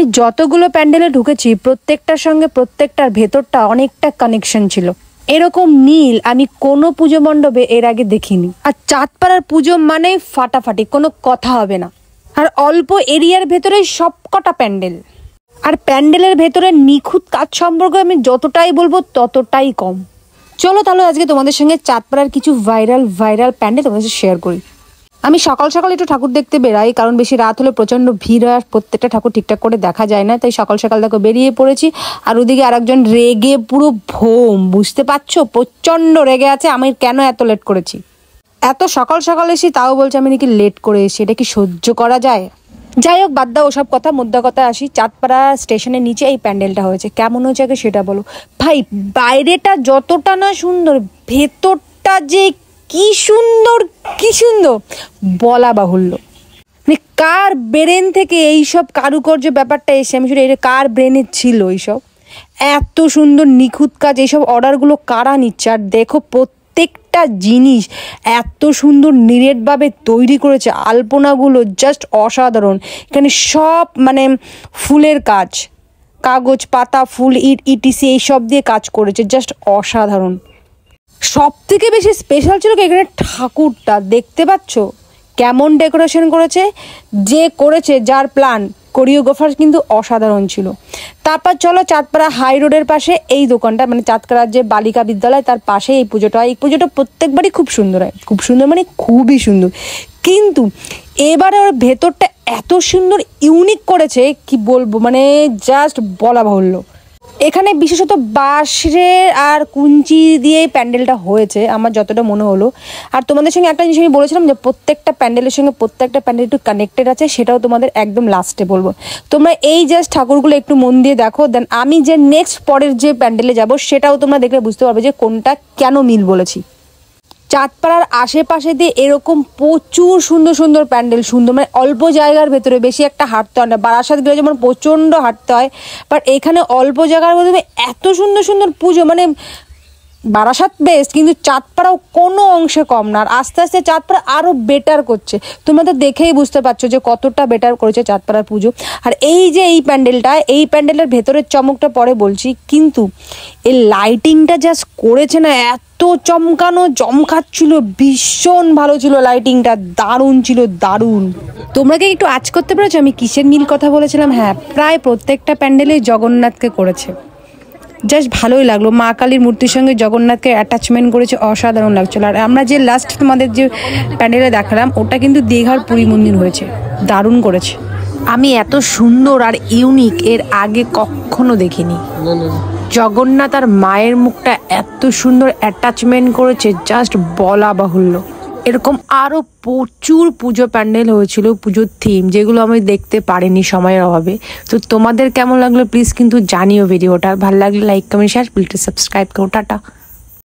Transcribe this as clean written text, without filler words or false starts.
আমি যতগুলো প্যান্ডেলে ঢুকেছি প্রত্যেকটার সঙ্গে প্রত্যেকটার ভেতরটা অনেকটা কানেকশন ছিল। এরকম মিল আমি কোনো পুজো মণ্ডপে এর আগে দেখিনি। আর চাঁদপাড়ার পুজো মানে ফাটাফাটি, কোনো কথা হবে না। আর অল্প এরিয়ার ভেতরে সবকটা প্যান্ডেল, আর প্যান্ডেলের ভেতরে নিখুঁত কাজ সম্পর্কে আমি যতটাই বলবো ততটাই কম। চলো তাহলে আজকে তোমাদের সঙ্গে চাঁদপাড়ার কিছু ভাইরাল প্যান্ডেল তোমাদের সাথে শেয়ার করি। আমি সকাল সকাল একটু ঠাকুর দেখতে বেরাই, কারণ বেশি রাত হলে প্রচণ্ড ভিড় হয় আর প্রত্যেকটা ঠাকুর ঠিকঠাক করে দেখা যায় না, তাই সকাল সকাল দেখো বেরিয়ে পড়েছি। আর ওদিকে আরেকজন রেগে পুরো ভোম, বুঝতে পারছো, প্রচণ্ড রেগে আছে আমি কেন এত লেট করেছি। এত সকাল সকাল এসি তাও বলছে আমি নাকি লেট করে এসি, এটা কি সহ্য করা যায়? যাই হোক, বাদ দাও ওসব কথা, মুদ্রা কথা আসি। চাঁদপাড়া স্টেশনের নিচে এই প্যান্ডেলটা হয়েছে, কেমন হয়েছে আগে সেটা বলো। ভাই বাইরেটা যতটা না সুন্দর, ভেতরটা যে কি সুন্দর বলা বাহুল্য। মানে কার ব্রেন থেকে এইসব কারুকার্য ব্যাপারটা এসে, আমি শুধু এটা কার ব্রেনে ছিল এইসব এত সুন্দর নিখুঁত কাজ, এইসব অর্ডারগুলো কারা নিচ্ছে। আর দেখো প্রত্যেকটা জিনিস এত সুন্দর নিরেটভাবে তৈরি করেছে, আলপনাগুলো জাস্ট অসাধারণ। এখানে সব মানে ফুলের কাজ, কাগজ পাতা ফুল ইটিসি এইসব দিয়ে কাজ করেছে, জাস্ট অসাধারণ। সব থেকে বেশি স্পেশাল ছিল কি এখানে ঠাকুরটা, দেখতে পাচ্ছ কেমন ডেকোরেশন করেছে, যে করেছে যার প্ল্যান কোরিওগ্রাফার কিন্তু অসাধারণ ছিল। তারপর চলো চাঁদপাড়া হাই রোডের পাশে এই দোকানটা, মানে চাঁদপাড়ার যে বালিকা বিদ্যালয় তার পাশে এই পুজোটা হয়। এই পুজোটা প্রত্যেকবারই খুব সুন্দর হয়, খুব সুন্দর মানে খুবই সুন্দর। কিন্তু এবারে ওর ভেতরটা এত সুন্দর ইউনিক করেছে কি বলবো, মানে জাস্ট বলা বাহুল্য। এখানে বিশেষত বাঁশের আর কুঞ্চি দিয়ে প্যান্ডেলটা হয়েছে আমার যতটা মনে হলো। আর তোমাদের সঙ্গে একটা জিনিস আমি বলেছিলাম যে প্রত্যেকটা প্যান্ডেলের সঙ্গে প্রত্যেকটা প্যান্ডেল একটু কানেক্টেড আছে, সেটাও তোমাদের একদম লাস্টে বলবো। তোমরা এই জাস্ট ঠাকুরগুলো একটু মন দিয়ে দেখো, দেন আমি যে নেক্সট পরের যে প্যান্ডেলে যাব সেটাও তোমরা দেখলে বুঝতে পারবে যে কোনটা কেন মিল বলেছি। চাঁদপাড়ার আশেপাশে দিয়ে এরকম প্রচুর সুন্দর সুন্দর প্যান্ডেল, সুন্দর মানে অল্প জায়গার ভেতরে, বেশি একটা হাঁটতে হয় না। বারাসাত গেলে যেমন প্রচণ্ড হাঁটতে হয়, বাট এখানে অল্প জায়গার মধ্যে এত সুন্দর সুন্দর পুজো, মানে বারাসাত বেস্ট কিন্তু চাঁদপাড়াও কোনো অংশে কম না। আর আস্তে আস্তে চাঁদপাড়া আরও বেটার করছে, তোমরা তো দেখেই বুঝতে পারছো যে কতটা বেটার করেছে চাঁদপাড়ার পুজো। আর এই যে এই প্যান্ডেলটা, এই প্যান্ডেলের ভেতরের চমকটা পরে বলছি, কিন্তু এই লাইটিংটা জাস্ট করেছে না, এত চমকাচ্ছিল, ভীষণ ভালো ছিল লাইটিংটা, দারুণ ছিল দারুণ। তোমরা কি একটু আঁচ করতে পেরেছো আমি কিসের মিল কথা বলেছিলাম? হ্যাঁ, প্রায় প্রত্যেকটা প্যান্ডেলে জগন্নাথকে করেছে, জাস্ট ভালোই লাগলো। মা কালীর মূর্তির সঙ্গে জগন্নাথকে অ্যাটাচমেন্ট করেছে, অসাধারণ লাগছিল। আর আমরা যে লাস্ট তোমাদের যে প্যান্ডেলে দেখালাম ওটা কিন্তু দীঘার পুরী মন্দির হয়েছে, দারুণ করেছে। আমি এত সুন্দর আর ইউনিক এর আগে কখনো দেখিনি। জগন্নাথ আর মায়ের মুখটা এত সুন্দর অ্যাটাচমেন্ট করেছে, জাস্ট বলা বাহুল্য। এরকম আরও প্রচুর পুজো প্যান্ডেল হয়েছিল, পুজোর থিম, যেগুলো আমি দেখতে পারিনি সময়ের অভাবে। তো তোমাদের কেমন লাগলো প্লিজ কিন্তু জানিও ভিডিওটা। ভালো লাগলে like comment share, please subscribe করো। টাটা।